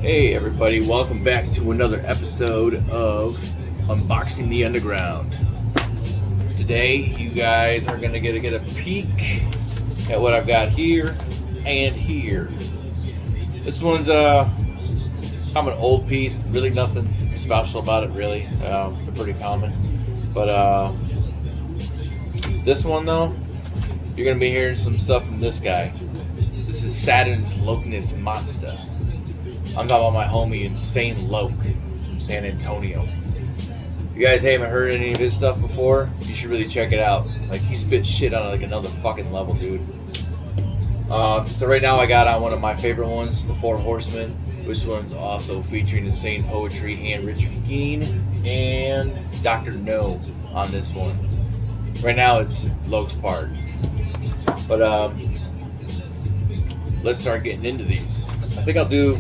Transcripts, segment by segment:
Hey everybody, welcome back to another episode of Unboxing the Underground. Today you guys are gonna get a peek at what I've got here and here. This one's kind of an old piece, really nothing special about it really. They're pretty common. But this one though, you're gonna be hearing some stuff from this guy. This is Saturn's LOCness Monsta. I'm talking about my homie Insane LOC from San Antonio. If you guys haven't heard any of his stuff before, you should really check it out. Like, he spits shit on like another fucking level, dude. So right now I got on one of my favorite ones, the Four Horsemen, which one's also featuring Insane Poetry and Richard Gein and Dr. No on this one. Right now it's LOC's part. But let's start getting into these. I think I'll do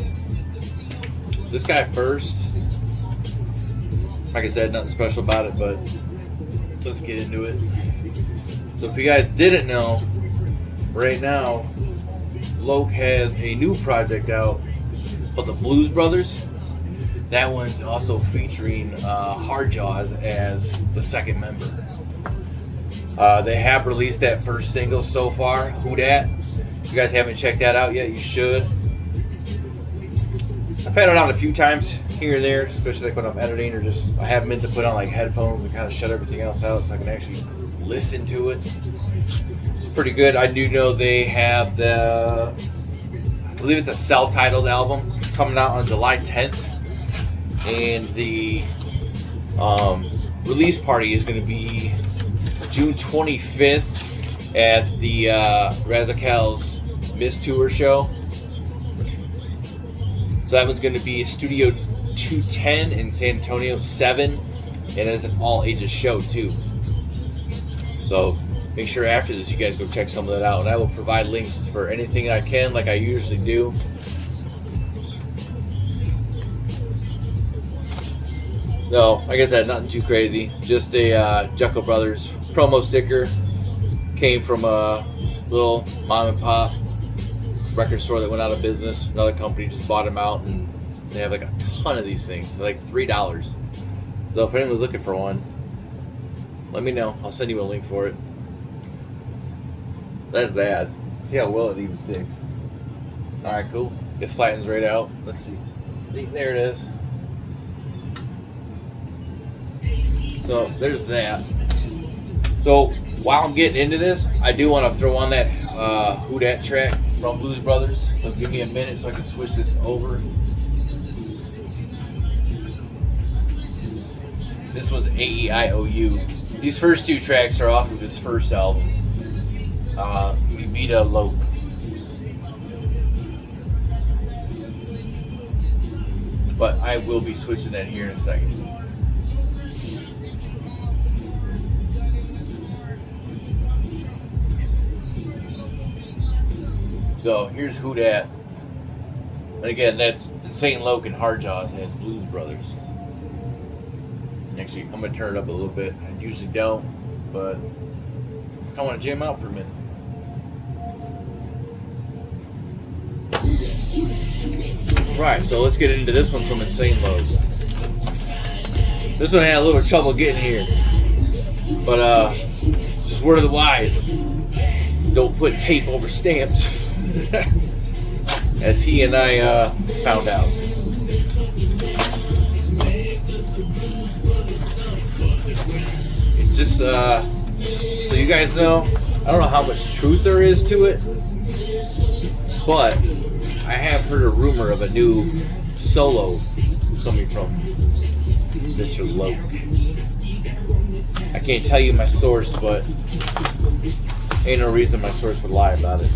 this guy first. Like I said, nothing special about it, but let's get into it. So if you guys didn't know, right now LOC has a new project out called the Blues Brothers. That one's also featuring Hard Jawz as the second member. They have released that first single so far, Who Dat. If you guys haven't checked that out yet, you should. I've had it on a few times here and there, especially like when I'm editing, or just I have meant to put on like headphones and kind of shut everything else out so I can actually listen to it. It's pretty good. I do know they have I believe it's a self-titled album coming out on July 10th, and the release party is going to be June 25th at the Razical's Miss Tour show. So that one's going to be Studio 210 in San Antonio, 7, and it's an all-ages show too. So make sure after this you guys go check some of that out, and I will provide links for anything I can, like I usually do. No, like I said, nothing too crazy. Just a Jucko Brothers promo sticker. Came from a little mom and pop record store that went out of business. Another company just bought them out, and they have like a ton of these things. They're like $3. So if anyone's looking for one, let me know. I'll send you a link for it. That's that. See how well it even sticks. Alright, cool. It flattens right out. Let's see. There it is. So there's that. So while I'm getting into this, I do want to throw on that Who Dat track from Blues Brothers. So give me a minute so I can switch this over. This was AEIOU. These first two tracks are off of his first album, Vida LOC. But I will be switching that here in a second. So here's Who Dat. And again, that's Insane LOC and Hard Jawz as Blues Brothers. Actually, I'm going to turn it up a little bit. I usually don't, but I want to jam out for a minute. Right, so let's get into this one from Insane LOC. This one had a little trouble getting here. But, just word of the wise. Don't put tape over stamps. As he and I found out. It's just so you guys know, I don't know how much truth there is to it, but I have heard a rumor of a new solo coming from Mr. LOC. I can't tell you my source, but ain't no reason my source would lie about it.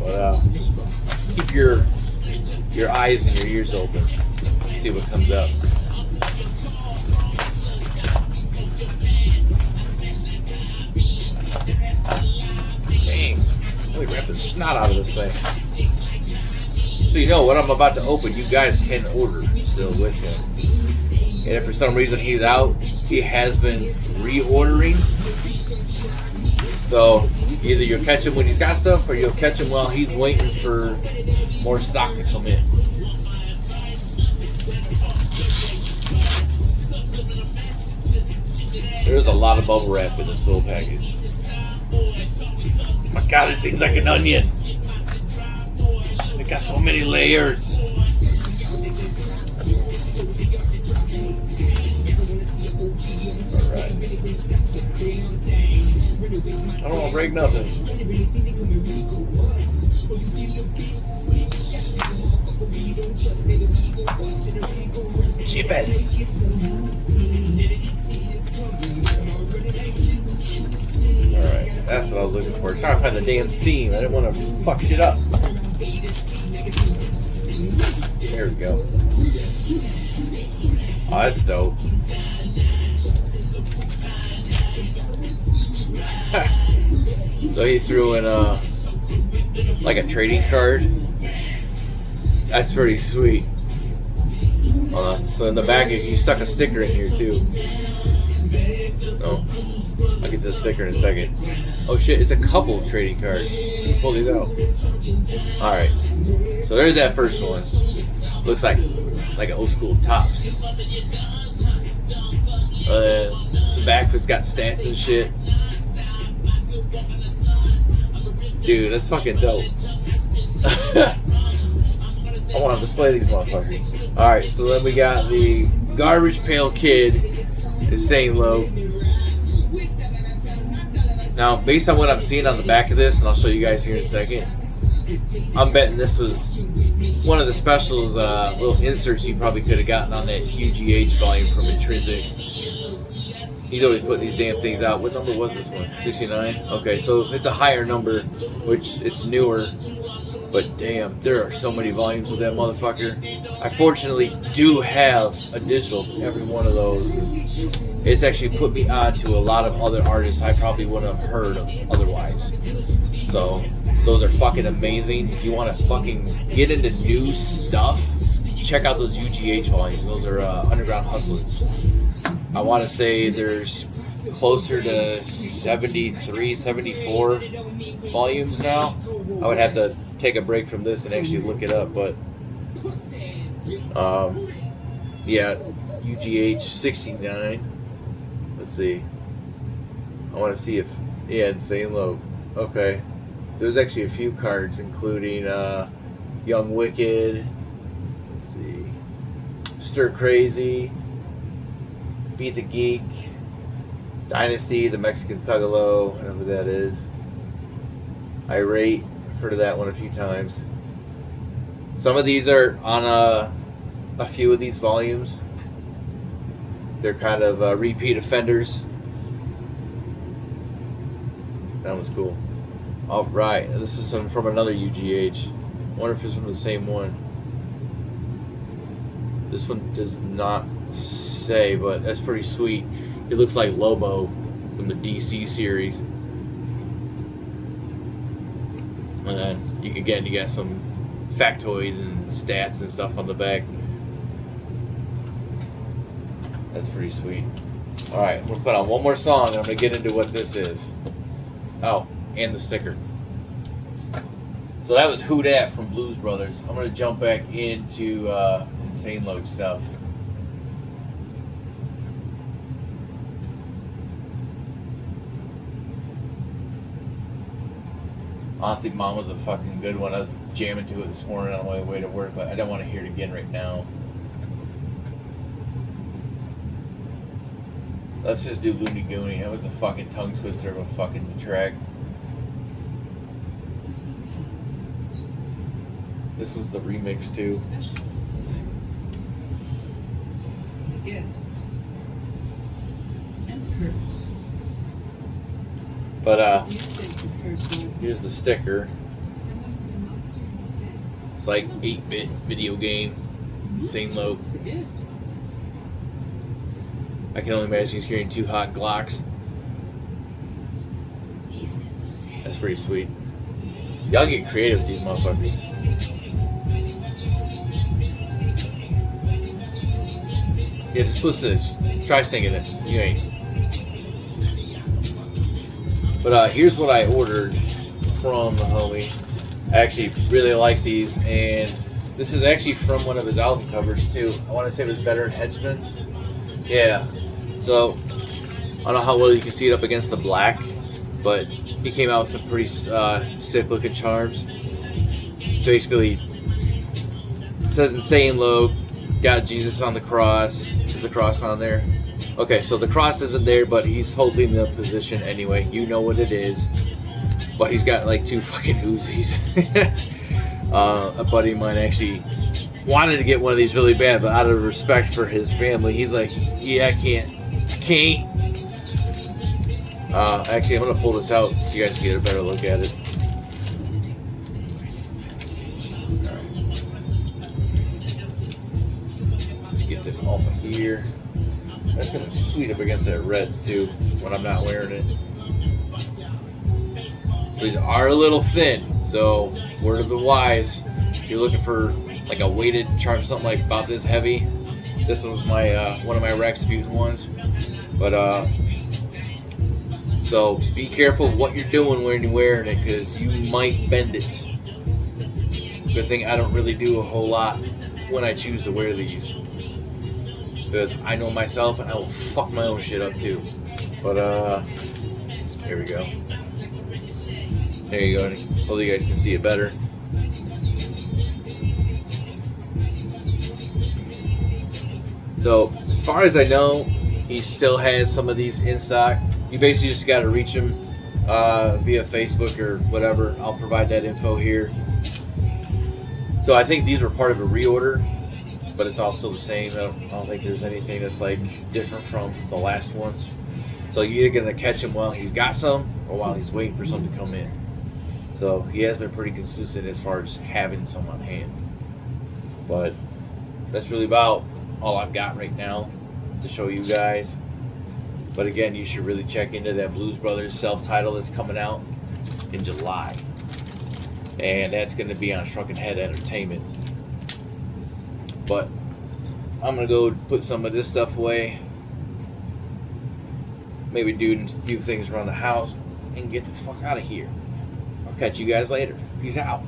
But keep your eyes and your ears open. See what comes up. Dang, really grab the snot out of this thing. So you know what I'm about to open, you guys can order still with him. And if for some reason he's out, he has been reordering. So Either you'll catch him when he's got stuff, or you'll catch him while he's waiting for more stock to come in. There's a lot of bubble wrap in this little package. Oh my God, this thing's like an onion. It got so many layers. Alright. I don't want to break nothing. Chip it. Alright, that's what I was looking for. Trying to find the damn seam. I didn't want to fuck shit up. There we go. Oh, that's dope. So he threw in like a trading card. That's pretty sweet. So in the back, he stuck a sticker in here too. Oh, I'll get to the sticker in a second. Oh shit, it's a couple of trading cards. Pull these out. Alright, so there's that first one. Looks like an old school Tops. The back has got stats and shit. Dude, that's fucking dope. I want to display these motherfuckers. Alright, so then we got the Garbage Pail Kid, Insane LOC. Now, based on what I'm seeing on the back of this, and I'll show you guys here in a second, I'm betting this was one of the specials, little inserts you probably could have gotten on that UGH volume from Intrinsic. He's always put these damn things out. What number was this one? 69? Okay, so it's a higher number, which it's newer. But damn, there are so many volumes of that motherfucker. I fortunately do have a digital of every one of those. It's actually put me on to a lot of other artists I probably wouldn't have heard of otherwise. So, those are fucking amazing. If you want to fucking get into new stuff, check out those UGH volumes. Those are Underground Hustlers. I want to say there's closer to 73, 74 volumes now. I would have to take a break from this and actually look it up, but yeah, UGH 69. Let's see. I want to see if, yeah, Insane LOC. Okay, there's actually a few cards, including Young Wicked. Let's see, Stir Crazy, Beat the Geek, Dynasty, the Mexican Thugalo, whatever that is. Irate, I've heard of that one a few times. Some of these are on a few of these volumes. They're kind of repeat offenders. That was cool. Alright, this is some from another UGH. I wonder if it's from the same one. This one does not say, but that's pretty sweet. It looks like Lobo from the DC series. And then you got some factoids and stats and stuff on the back. That's pretty sweet. Alright, we'll put on one more song and I'm going to get into what this is. Oh, and the sticker. So that was Who Dat from Blues Brothers. I'm going to jump back into Insane LOC stuff. Honestly, Mom was a fucking good one. I was jamming to it this morning on my way to work, but I don't want to hear it again right now. Let's just do Looney Gooney. That was a fucking tongue twister of a fucking track. This was the remix too. But here's the sticker. It's like 8-bit video game. Insane LOC. I can only imagine he's carrying 2 hot Glocks. That's pretty sweet. Y'all get creative with these motherfuckers. Yeah, just listen to this. Try singing this. You ain't. But here's what I ordered from the homie. I actually really like these, and this is actually from one of his album covers too. I want to say it was Better and Headsman. Yeah. So I don't know how well you can see it up against the black, but he came out with some pretty sick looking charms. Basically, it says Insane LOC, got Jesus on the cross. Is the cross on there? Okay, so the cross isn't there, but he's holding the position anyway. You know what it is. But he's got like 2 fucking Uzis. A buddy of mine actually wanted to get one of these really bad, but out of respect for his family, he's like, yeah, I can't. Actually, I'm going to pull this out so you guys can get a better look at it. Let's get this off of here. That's going to be sweet up against that red, too, when I'm not wearing it. These are a little thin, so word of the wise, if you're looking for like a weighted charm, something like about this heavy, this was my one of my Rasputin ones. But so be careful of what you're doing when you're wearing it, because you might bend it. Good thing I don't really do a whole lot when I choose to wear these, because I know myself and I will fuck my own shit up too. But here we go. There you go. Hopefully you guys can see it better. So as far as I know, he still has some of these in stock. You basically just got to reach him via Facebook or whatever. I'll provide that info here. So I think these were part of a reorder, but it's all still the same. I don't think there's anything that's like different from the last ones. So you're either gonna catch him while he's got some, or while he's waiting for some to come in. So he has been pretty consistent as far as having some on hand. But that's really about all I've got right now to show you guys. But again, you should really check into that Blues Brothers self-title that's coming out in July. And that's going to be on Shrunken Head Entertainment. But I'm going to go put some of this stuff away. Maybe do a few things around the house and get the fuck out of here. I'll catch you guys later. Peace out.